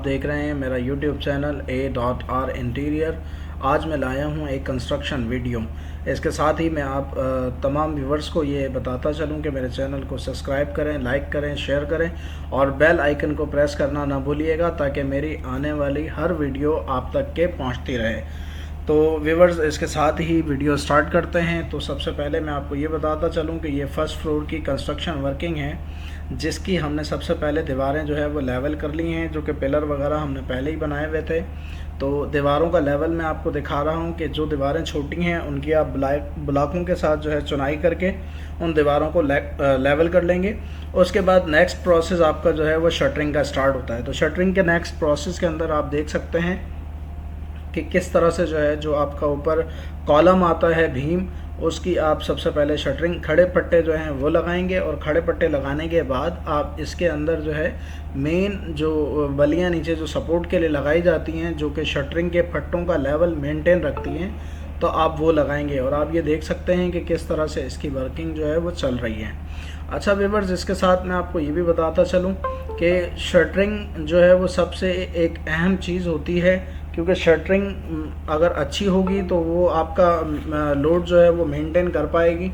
देख रहे हैं मेरा YouTube चैनल A.R इंटीरियर। आज मैं लाया हूं एक कंस्ट्रक्शन वीडियो। इसके साथ ही मैं आप तमाम व्यूवर्स को ये बताता चलूं कि मेरे चैनल को सब्सक्राइब करें, लाइक करें, शेयर करें और बेल आइकन को प्रेस करना ना भूलिएगा ताकि मेरी आने वाली हर वीडियो आप तक के पहुंचती रहे। तो व्यूवर्स, इसके साथ ही वीडियो स्टार्ट करते हैं। तो सबसे पहले मैं आपको ये बताता चलूं कि ये फर्स्ट फ्लोर की कंस्ट्रक्शन वर्किंग है, जिसकी हमने सबसे पहले दीवारें जो है वो लेवल कर ली हैं, जो कि पिलर वगैरह हमने पहले ही बनाए हुए थे। तो दीवारों का लेवल मैं आपको दिखा रहा हूं कि जो दीवारें छोटी हैं उनकी आप ब्लॉकों के साथ जो है चुनाई करके उन दीवारों को लेवल कर लेंगे। उसके बाद नेक्स्ट प्रोसेस आपका जो है वो शटरिंग का स्टार्ट होता है। तो शटरिंग के नेक्स्ट प्रोसेस के अंदर आप देख सकते हैं कि किस तरह से जो है जो आपका ऊपर कॉलम आता है भीम, उसकी आप सबसे पहले शटरिंग खड़े पट्टे जो हैं वो लगाएंगे और खड़े पट्टे लगाने के बाद आप इसके अंदर जो है मेन जो बलियां नीचे जो सपोर्ट के लिए लगाई जाती हैं, जो कि शटरिंग के पट्टों का लेवल मेंटेन रखती हैं, तो आप वो लगाएंगे। और आप ये देख सकते हैं कि किस तरह से इसकी वर्किंग जो है वो चल रही है। अच्छा व्यूअर्स, इसके साथ मैं आपको ये भी बताता चलूँ कि शटरिंग जो है वो सबसे एक अहम चीज़ होती है, क्योंकि शटरिंग अगर अच्छी होगी तो वो आपका लोड जो है वो मेंटेन कर पाएगी।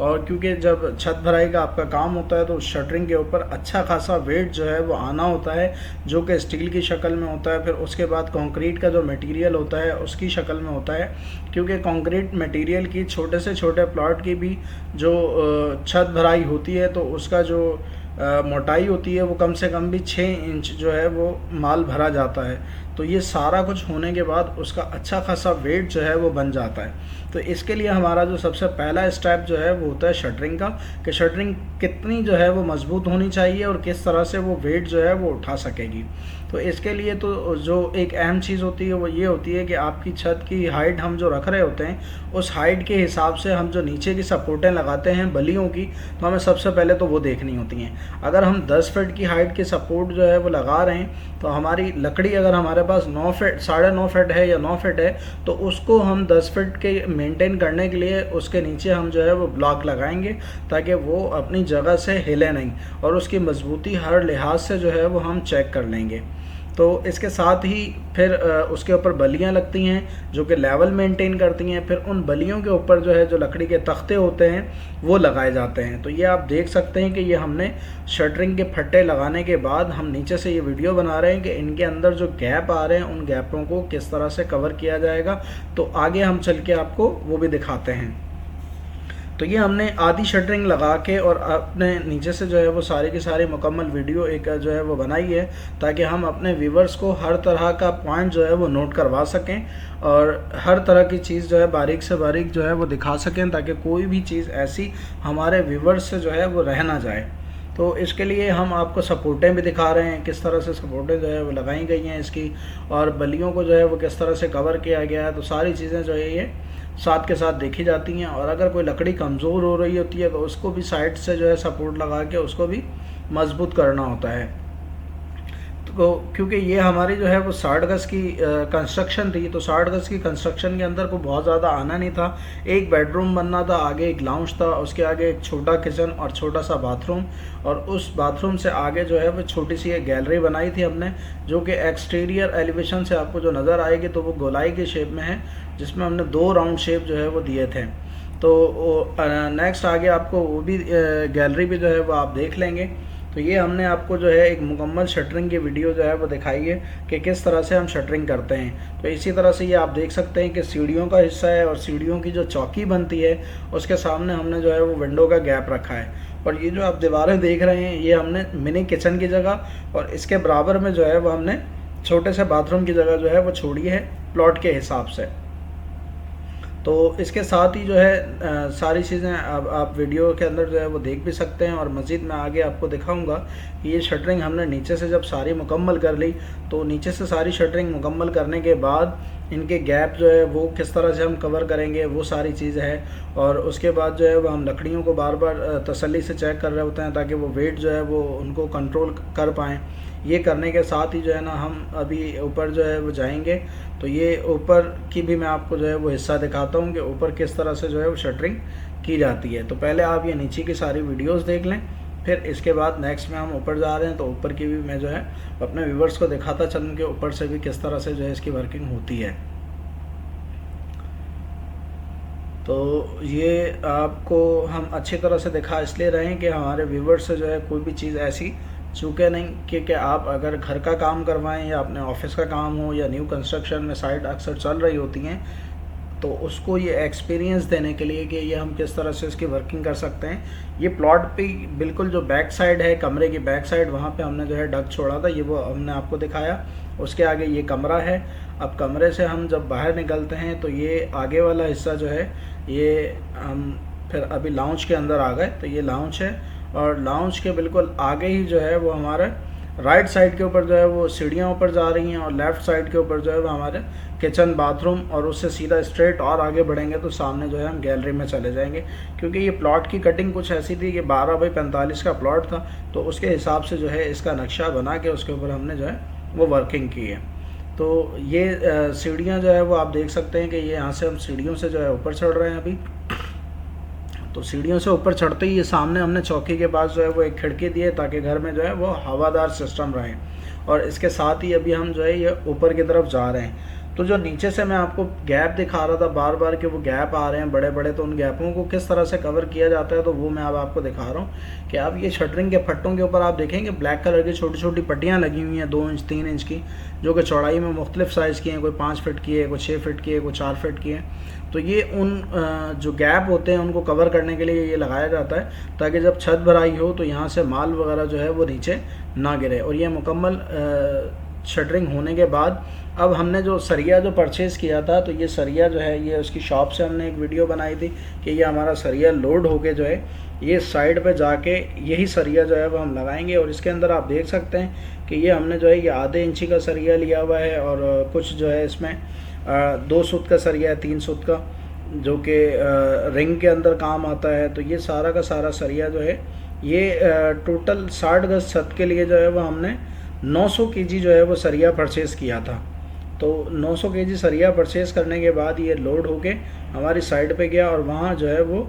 और क्योंकि जब छत भराई का आपका काम होता है तो शटरिंग के ऊपर अच्छा खासा वेट जो है वो आना होता है, जो कि स्टील की शक्ल में होता है। फिर उसके बाद कंक्रीट का जो मटेरियल होता है उसकी शक्ल में होता है, क्योंकि कंक्रीट मटेरियल की छोटे से छोटे प्लॉट की भी जो छत भराई होती है तो उसका जो मोटाई होती है वो कम से कम भी 6 इंच जो है वो माल भरा जाता है। तो ये सारा कुछ होने के बाद उसका अच्छा खासा वेट जो है वो बन जाता है। तो इसके लिए हमारा जो सबसे पहला स्टेप जो है वो होता है शटरिंग का, कि शटरिंग कितनी जो है वो मजबूत होनी चाहिए और किस तरह से वो वेट जो है वो उठा सकेगी। तो इसके लिए तो जो एक अहम चीज़ होती है वो ये होती है कि आपकी छत की हाइट हम जो रख रहे होते हैं उस हाइट के हिसाब से हम जो नीचे की सपोर्टें लगाते हैं बलियों की, तो हमें सबसे पहले तो वो देखनी होती हैं। अगर हम 10 फीट की हाइट की सपोर्ट जो है वो लगा रहे हैं तो हमारी लकड़ी अगर हमारे पास 9 फीट 9.5 फीट है या 9 फीट है तो उसको हम 10 फीट के मेंटेन करने के लिए उसके नीचे हम जो है वो ब्लॉक लगाएंगे, ताकि वो अपनी जगह से हिले नहीं और उसकी मजबूती हर लिहाज से जो है वो हम चेक कर लेंगे। तो इसके साथ ही फिर उसके ऊपर बलियां लगती हैं जो कि लेवल मेंटेन करती हैं। फिर उन बलियों के ऊपर जो है जो लकड़ी के तख्ते होते हैं वो लगाए जाते हैं। तो ये आप देख सकते हैं कि ये हमने शटरिंग के फट्टे लगाने के बाद हम नीचे से ये वीडियो बना रहे हैं कि इनके अंदर जो गैप आ रहे हैं उन गैपों को किस तरह से कवर किया जाएगा। तो आगे हम चल के आपको वो भी दिखाते हैं। तो ये हमने आधी शटरिंग लगा के और अपने नीचे से जो है वो सारी की सारी मुकम्मल वीडियो एक जो है वो बनाई है, ताकि हम अपने व्यूवर्स को हर तरह का पॉइंट जो है वो नोट करवा सकें और हर तरह की चीज़ जो है बारीक से बारीक जो है वो दिखा सकें, ताकि कोई भी चीज़ ऐसी हमारे व्यूवर्स से जो है वो रह ना जाए। तो इसके लिए हम आपको सपोर्टें भी दिखा रहे हैं, किस तरह से सपोर्टें जो है वो लगाई गई हैं इसकी, और बलियों को जो है वो किस तरह से कवर किया गया है। तो सारी चीज़ें जो है ये साथ के साथ देखी जाती हैं। और अगर कोई लकड़ी कमज़ोर हो रही होती है तो उसको भी साइड से जो है सपोर्ट लगा के उसको भी मजबूत करना होता है। तो क्योंकि ये हमारी जो है वो 60 गज़ की कंस्ट्रक्शन थी, तो 60 गज़ की कंस्ट्रक्शन के अंदर को बहुत ज़्यादा आना नहीं था। एक बेडरूम बनना था, आगे एक लाउंज था, उसके आगे एक छोटा किचन और छोटा सा बाथरूम, और उस बाथरूम से आगे जो है वो छोटी सी एक गैलरी बनाई थी हमने, जो कि एक्सटीरियर एलिवेशन से आपको जो नज़र आएगी तो वो गोलाई के शेप में है, जिसमें हमने 2 राउंड शेप जो है वो दिए थे। तो नेक्स्ट आगे आपको वो भी गैलरी भी जो है वो आप देख लेंगे। तो ये हमने आपको जो है एक मुकम्मल शटरिंग की वीडियो जो है वो दिखाई है कि किस तरह से हम शटरिंग करते हैं। तो इसी तरह से ये आप देख सकते हैं कि सीढ़ियों का हिस्सा है और सीढ़ियों की जो चौकी बनती है उसके सामने हमने जो है वो विंडो का गैप रखा है। और ये जो आप दीवारें देख रहे हैं ये हमने मिनी किचन की जगह और इसके बराबर में जो है वो हमने छोटे से बाथरूम की जगह जो है वो छोड़ी है प्लॉट के हिसाब से। तो इसके साथ ही जो है सारी चीज़ें अब आप वीडियो के अंदर जो है वो देख भी सकते हैं। और मज़ीद मैं आगे आपको दिखाऊंगा कि ये शटरिंग हमने नीचे से जब सारी मुकम्मल कर ली, तो नीचे से सारी शटरिंग मुकम्मल करने के बाद इनके गैप जो है वो किस तरह से हम कवर करेंगे वो सारी चीज़ है। और उसके बाद जो है वो हम लकड़ियों को बार बार तसल्ली से चेक कर रहे होते हैं ताकि वो वेट जो है वो उनको कंट्रोल कर पाएँ। ये करने के साथ ही जो है ना हम अभी ऊपर जो है वो जाएंगे। तो ये ऊपर की भी मैं आपको जो है वो हिस्सा दिखाता हूँ कि ऊपर किस तरह से जो है वो शटरिंग की जाती है। तो पहले आप ये नीचे की सारी वीडियोस देख लें, फिर इसके बाद नेक्स्ट में हम ऊपर जा रहे हैं, तो ऊपर की भी मैं जो है अपने व्यूवर्स को दिखाता चलूँ कि ऊपर से भी किस तरह से जो है इसकी वर्किंग होती है। तो ये आपको हम अच्छी तरह से दिखा इसलिए रहे हैं कि हमारे व्यूवर्स से जो है कोई भी चीज़ ऐसी चूके नहीं कि आप अगर घर का काम करवाएं या अपने ऑफिस का काम हो या न्यू कंस्ट्रक्शन में साइट अक्सर चल रही होती हैं, तो उसको ये एक्सपीरियंस देने के लिए कि ये हम किस तरह से इसकी वर्किंग कर सकते हैं। ये प्लॉट पे बिल्कुल जो बैक साइड है, कमरे की बैक साइड, वहाँ पे हमने जो है डक छोड़ा था, ये वो हमने आपको दिखाया। उसके आगे ये कमरा है। अब कमरे से हम जब बाहर निकलते हैं तो ये आगे वाला हिस्सा जो है ये हम फिर अभी लाउंज के अंदर आ गए। तो ये लाउंज है और लाउंज के बिल्कुल आगे ही जो है वो हमारे राइट साइड के ऊपर जो है वो सीढ़ियाँ ऊपर जा रही हैं और लेफ़्ट साइड के ऊपर जो है वो हमारे किचन बाथरूम, और उससे सीधा स्ट्रेट और आगे बढ़ेंगे तो सामने जो है हम गैलरी में चले जाएंगे। क्योंकि ये प्लॉट की कटिंग कुछ ऐसी थी कि 12 बाई 45 का प्लॉट था, तो उसके हिसाब से जो है इसका नक्शा बना के उसके ऊपर हमने जो है वो वर्किंग की है। तो ये सीढ़ियाँ जो है वो आप देख सकते हैं कि ये यहाँ से हम सीढ़ियों से जो है ऊपर चढ़ रहे हैं अभी। तो सीढ़ियों से ऊपर चढ़ते ही ये सामने हमने चौकी के पास जो है वो एक खिड़की दी है ताकि घर में जो है वो हवादार सिस्टम रहे। और इसके साथ ही अभी हम जो है ये ऊपर की तरफ जा रहे हैं। तो जो नीचे से मैं आपको गैप दिखा रहा था बार बार कि वो गैप आ रहे हैं बड़े बड़े, तो उन गैपों को किस तरह से कवर किया जाता है तो वो मैं अब आपको दिखा रहा हूँ कि अब ये शटरिंग के फट्टों के ऊपर आप देखेंगे ब्लैक कलर की छोटी छोटी पट्टियाँ लगी हुई हैं 2 इंच 3 इंच की, जो कि चौड़ाई में मुख्तलिफ साइज़ की हैं, कोई 5 फीट की है, कोई 6 फीट की है, कोई 4 फीट की है। तो ये उन जो गैप होते हैं उनको कवर करने के लिए ये लगाया जाता है ताकि जब छत भराई हो तो यहाँ से माल वगैरह जो है वो नीचे ना गिरे। और ये मुकम्मल शटरिंग होने के बाद अब हमने जो सरिया जो परचेज़ किया था, तो ये सरिया जो है ये उसकी शॉप से हमने एक वीडियो बनाई थी कि ये हमारा सरिया लोड होके जो है ये साइड पे जाके यही सरिया जो है वो हम लगाएंगे। और इसके अंदर आप देख सकते हैं कि ये हमने जो है ये आधे इंची का सरिया लिया हुआ है और कुछ जो है इसमें 2 सूत का सरिया है, 3 सूत का, जो कि रिंग के अंदर काम आता है। तो ये सारा का सारा सरिया जो है ये टोटल 60 गज छत के लिए जो है वो हमने 900 केजी जो है वो सरिया परचेज़ किया था। तो 900 केजी सरिया परचेज़ करने के बाद ये लोड होके हमारी साइड पे गया और वहाँ जो है वो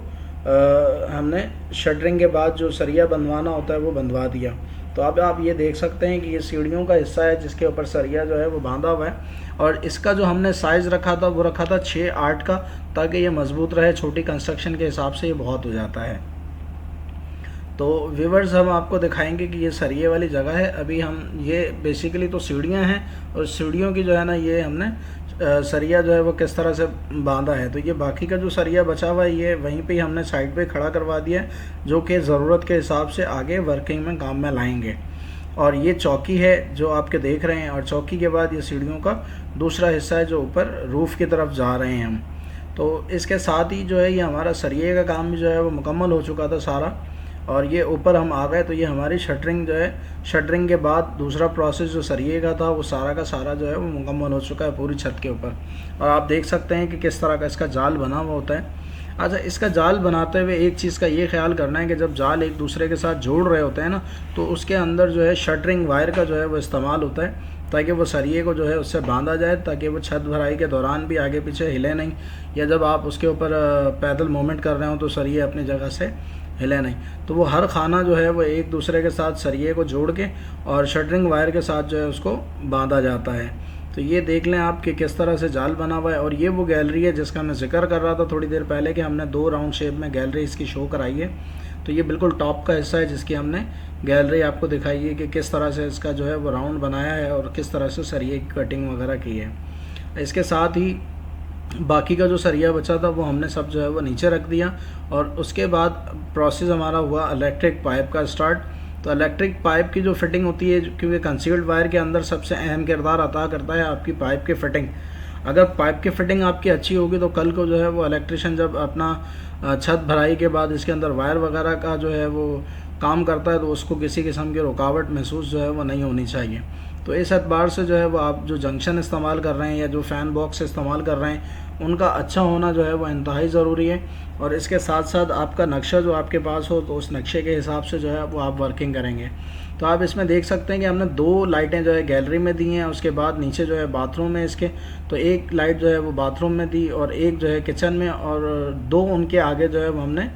हमने शटरिंग के बाद जो सरिया बंधवाना होता है वो बंधवा दिया। तो अब आप ये देख सकते हैं कि ये सीढ़ियों का हिस्सा है जिसके ऊपर सरिया जो है वो बांधा हुआ है। और इसका जो हमने साइज़ रखा था वो रखा था 6-8 का, ताकि ये मज़बूत रहे। छोटी कंस्ट्रक्शन के हिसाब से ये बहुत हो जाता है। तो व्यूवर्स हम आपको दिखाएंगे कि ये सरिये वाली जगह है। अभी हम ये बेसिकली तो सीढ़ियाँ हैं और सीढ़ियों की जो है ना ये हमने सरिया जो है वो किस तरह से बांधा है। तो ये बाकी का जो सरिया बचा हुआ है ये वहीं पे ही हमने साइड पे खड़ा करवा दिया है, जो कि ज़रूरत के हिसाब से आगे वर्किंग में काम में लाएंगे। और ये चौकी है जो आपके देख रहे हैं, और चौकी के बाद ये सीढ़ियों का दूसरा हिस्सा है जो ऊपर रूफ़ की तरफ जा रहे हैं हम। तो इसके साथ ही जो है ये हमारा सरिये का काम भी जो है वो मुकम्मल हो चुका था सारा, और ये ऊपर हम आ गए। तो ये हमारी शटरिंग जो है, शटरिंग के बाद दूसरा प्रोसेस जो सरिये का था वो सारा का सारा जो है वो मुकम्मल हो चुका है पूरी छत के ऊपर। और आप देख सकते हैं कि किस तरह का इसका जाल बना हुआ होता है। अच्छा, इसका जाल बनाते हुए एक चीज़ का ये ख्याल करना है कि जब जाल एक दूसरे के साथ जोड़ रहे होते हैं ना, तो उसके अंदर जो है शटरिंग वायर का जो है वो इस्तेमाल होता है ताकि वो सरिये को जो है उससे बांधा जाए, ताकि वो छत भराई के दौरान भी आगे पीछे हिले नहीं, या जब आप उसके ऊपर पैदल मूवमेंट कर रहे हो तो सरिये अपनी जगह से हिले नहीं। तो वो हर खाना जो है वो एक दूसरे के साथ सरिये को जोड़ के और शटरिंग वायर के साथ जो है उसको बांधा जाता है। तो ये देख लें आप कि किस तरह से जाल बना हुआ है। और ये वो गैलरी है जिसका मैं जिक्र कर रहा था थोड़ी देर पहले कि हमने 2 राउंड शेप में गैलरी इसकी शो कराई है। तो ये बिल्कुल टॉप का हिस्सा है जिसकी हमने गैलरी आपको दिखाई है कि किस तरह से इसका जो है वो राउंड बनाया है और किस तरह से सरिये की कटिंग वगैरह की है। इसके साथ ही बाकी का जो सरिया बचा था वो हमने सब जो है वो नीचे रख दिया। और उसके बाद प्रोसेस हमारा हुआ इलेक्ट्रिक पाइप का स्टार्ट। तो इलेक्ट्रिक पाइप की जो फिटिंग होती है, क्योंकि कंसील्ड वायर के अंदर सबसे अहम किरदार अदा करता है आपकी पाइप की फ़िटिंग। अगर पाइप की फ़िटिंग आपकी अच्छी होगी तो कल को जो है वो इलेक्ट्रिशियन जब अपना छत भराई के बाद इसके अंदर वायर वगैरह का जो है वो काम करता है तो उसको किसी किस्म की रुकावट महसूस जो है वो नहीं होनी चाहिए। तो इस एतबार से जो है वो आप जो जंक्शन इस्तेमाल कर रहे हैं या जो फ़ैन बॉक्स इस्तेमाल कर रहे हैं उनका अच्छा होना जो है वो इंतहाई ज़रूरी है। और इसके साथ साथ आपका नक्शा जो आपके पास हो तो उस नक्शे के हिसाब से जो है वो आप वर्किंग करेंगे। तो आप इसमें देख सकते हैं कि हमने 2 लाइटें जो है गैलरी में दी हैं, उसके बाद नीचे जो है बाथरूम है इसके, तो एक लाइट जो है वो बाथरूम में दी और एक जो है किचन में, और 2 उनके आगे जो है वो हमने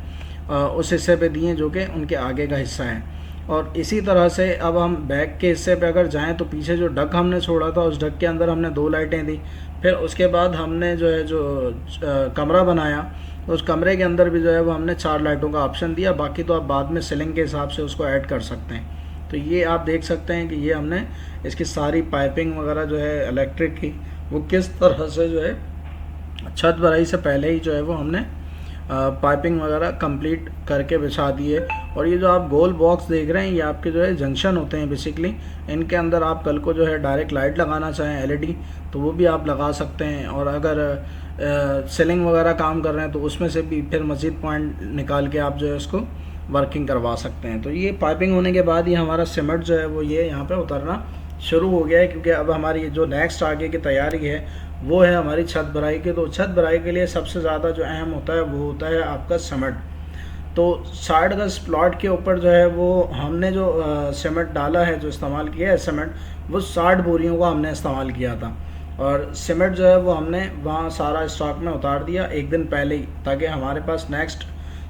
उस हिस्से पे दिए जो कि उनके आगे का हिस्सा है। और इसी तरह से अब हम बैक के हिस्से पे अगर जाएं तो पीछे जो डक हमने छोड़ा था उस डक के अंदर हमने 2 लाइटें दी। फिर उसके बाद हमने जो है कमरा बनाया, उस कमरे के अंदर भी जो है वो हमने 4 लाइटों का ऑप्शन दिया। बाकी तो आप बाद में सीलिंग के हिसाब से उसको ऐड कर सकते हैं। तो ये आप देख सकते हैं कि ये हमने इसकी सारी पाइपिंग वगैरह जो है इलेक्ट्रिक की वो किस तरह से जो है छत भराई से पहले ही जो है वो हमने पाइपिंग वगैरह कंप्लीट करके बिछा दिए। और ये जो आप गोल बॉक्स देख रहे हैं ये आपके जो है जंक्शन होते हैं बेसिकली। इनके अंदर आप कल को जो है डायरेक्ट लाइट लगाना चाहें एलईडी तो वो भी आप लगा सकते हैं। और अगर सीलिंग वगैरह काम कर रहे हैं तो उसमें से भी फिर मज़ीद पॉइंट निकाल के आप जो है उसको वर्किंग करवा सकते हैं। तो ये पाइपिंग होने के बाद ये हमारा सीमेंट जो है वो ये यहाँ पे उतरना शुरू हो गया है, क्योंकि अब हमारी जो नेक्स्ट आगे की तैयारी है वो है हमारी छत भराई की। तो छत भराई के लिए सबसे ज़्यादा जो अहम होता है वो होता है आपका सीमेंट। तो 60 गज प्लॉट के ऊपर जो है वो हमने जो सीमेंट डाला है, जो इस्तेमाल किया है सीमेंट, वो 60 बोरियों का हमने इस्तेमाल किया था। और सीमेंट जो है वो हमने वहाँ सारा स्टॉक में उतार दिया एक दिन पहले ही, ताकि हमारे पास नेक्स्ट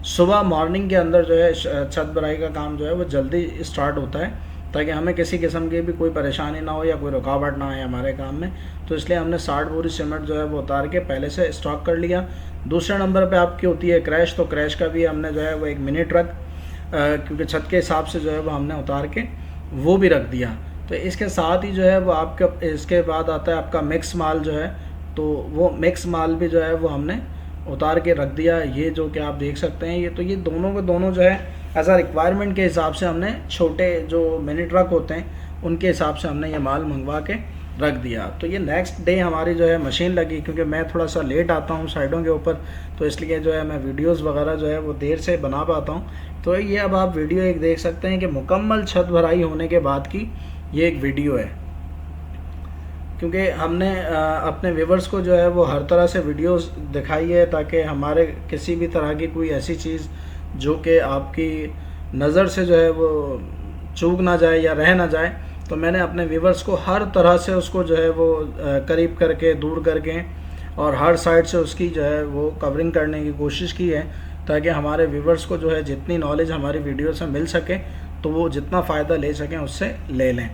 सुबह मॉर्निंग के अंदर जो है छत भराई का काम जो है वो जल्दी स्टार्ट होता है, ताकि हमें किसी किस्म की भी कोई परेशानी ना हो या कोई रुकावट ना आए हमारे काम में। तो इसलिए हमने 60 बोरी सीमेंट जो है वो उतार के पहले से स्टॉक कर लिया। दूसरे नंबर पे आपकी होती है क्रैश। तो क्रैश का भी हमने जो है वो एक मिनी ट्रक क्योंकि छत के हिसाब से जो है वो हमने उतार के वो भी रख दिया। तो इसके साथ ही जो है वो आपका इसके बाद आता है आपका मिक्स माल जो है, तो वो मिक्स माल भी जो है वो हमने उतार के रख दिया। ये जो कि आप देख सकते हैं ये दोनों के दोनों जो है एज आ रिक्वायरमेंट के हिसाब से हमने छोटे जो मिनी ट्रक होते हैं उनके हिसाब से हमने ये माल मंगवा के रख दिया। तो ये नेक्स्ट डे हमारी जो है मशीन लगी, क्योंकि मैं थोड़ा सा लेट आता हूँ साइडों के ऊपर, तो इसलिए जो है मैं वीडियोस वगैरह जो है वो देर से बना पाता हूँ। तो ये अब आप वीडियो एक देख सकते हैं कि मुकम्मल छत भराई होने के बाद की ये एक वीडियो है, क्योंकि हमने अपने व्यूवर्स को जो है वो हर तरह से वीडियोस दिखाई है, ताकि हमारे किसी भी तरह की कोई ऐसी चीज़ जो कि आपकी नज़र से जो है वो चूक ना जाए या रह ना जाए, तो मैंने अपने व्यूवर्स को हर तरह से उसको जो है वो करीब करके दूर करके और हर साइड से उसकी जो है वो कवरिंग करने की कोशिश की है, ताकि हमारे व्यूवर्स को जो है जितनी नॉलेज हमारी वीडियो से मिल सके तो वो जितना फ़ायदा ले सकें उससे ले लें।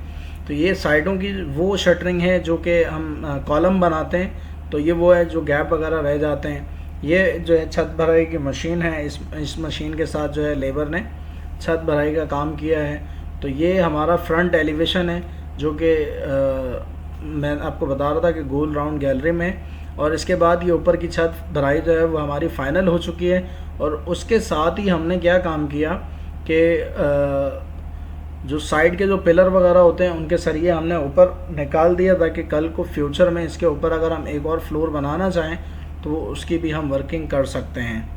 तो ये साइडों की वो शटरिंग है जो कि हम कॉलम बनाते हैं, तो ये वो है जो गैप वगैरह रह जाते हैं। ये जो है छत भराई की मशीन है, इस मशीन के साथ जो है लेबर ने छत भराई का काम किया है। तो ये हमारा फ्रंट एलिवेशन है जो कि मैं आपको बता रहा था कि गोल राउंड गैलरी में। और इसके बाद ये ऊपर की छत भराई जो है वो हमारी फ़ाइनल हो चुकी है। और उसके साथ ही हमने क्या काम किया कि जो साइड के जो पिलर वगैरह होते हैं उनके सरिये हमने ऊपर निकाल दिया, ताकि कल को फ्यूचर में इसके ऊपर अगर हम एक और फ्लोर बनाना चाहें तो उसकी भी हम वर्किंग कर सकते हैं।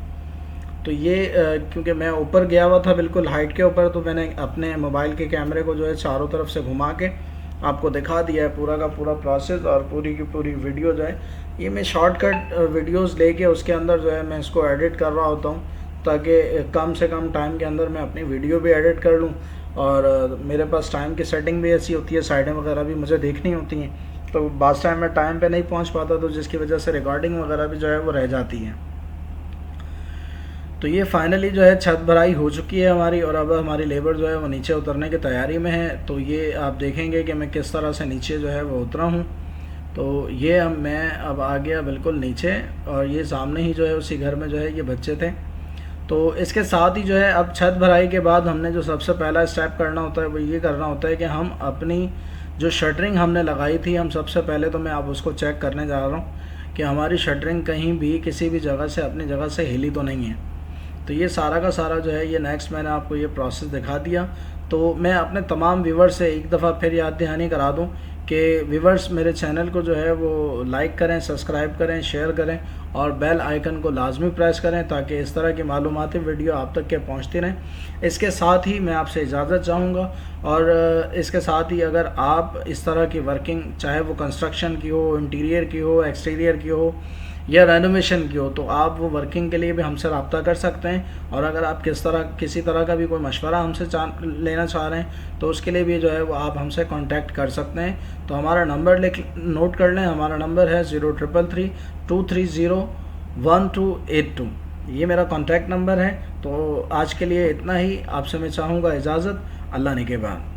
तो ये क्योंकि मैं ऊपर गया हुआ था बिल्कुल हाइट के ऊपर, तो मैंने अपने मोबाइल के कैमरे को जो है चारों तरफ से घुमा के आपको दिखा दिया है पूरा का पूरा प्रोसेस और पूरी की पूरी वीडियो जो है। ये मैं शॉर्टकट वीडियोस लेके उसके अंदर जो है मैं इसको एडिट कर रहा होता हूँ, ताकि कम से कम टाइम के अंदर मैं अपनी वीडियो भी एडिट कर लूँ। और मेरे पास टाइम की सेटिंग भी ऐसी होती है, साइडें वगैरह भी मुझे देखनी होती हैं, तो बाद टाइम में टाइम पे नहीं पहुंच पाता, तो जिसकी वजह से रिकॉर्डिंग वगैरह भी जो है वो रह जाती है। तो ये फाइनली जो है छत भराई हो चुकी है हमारी, और अब हमारी लेबर जो है वो नीचे उतरने की तैयारी में है। तो ये आप देखेंगे कि मैं किस तरह से नीचे जो है वो उतरा हूँ। तो ये मैं अब आ गया बिल्कुल नीचे, और ये सामने ही जो है उसी घर में जो है ये बच्चे थे। तो इसके साथ ही जो है अब छत भराई के बाद हमने जो सबसे पहला स्टेप करना होता है वो ये करना होता है कि हम अपनी जो शटरिंग हमने लगाई थी, हम सबसे पहले तो मैं अब उसको चेक करने जा रहा हूँ कि हमारी शटरिंग कहीं भी किसी भी जगह से अपनी जगह से हिली तो नहीं है। तो ये सारा का सारा जो है ये नेक्स्ट मैंने आपको ये प्रोसेस दिखा दिया। तो मैं अपने तमाम व्यूवर्स से एक दफ़ा फिर याद दहानी करा दूं कि व्यूवर्स मेरे चैनल को जो है वो लाइक करें, सब्सक्राइब करें, शेयर करें और बेल आइकन को लाजमी प्रेस करें, ताकि इस तरह की मालूमाती वीडियो आप तक के पहुंचती रहें। इसके साथ ही मैं आपसे इजाज़त चाहूँगा, और इसके साथ ही अगर आप इस तरह की वर्किंग, चाहे वो कंस्ट्रक्शन की हो, इंटीरियर की हो, एक्सटीरियर की हो या रेनोवेशन की हो, तो आप वो वर्किंग के लिए भी हमसे रब्ता कर सकते हैं। और अगर आप किसी तरह का भी कोई मशवरा हमसे लेना चाह रहे हैं तो उसके लिए भी जो है वो आप हमसे कांटेक्ट कर सकते हैं। तो हमारा नंबर नोट कर लें, हमारा नंबर है 0333-230-1282। ये मेरा कांटेक्ट नंबर है। तो आज के लिए इतना ही, आपसे मैं चाहूँगा इजाज़त। अल्लाह निगहबान।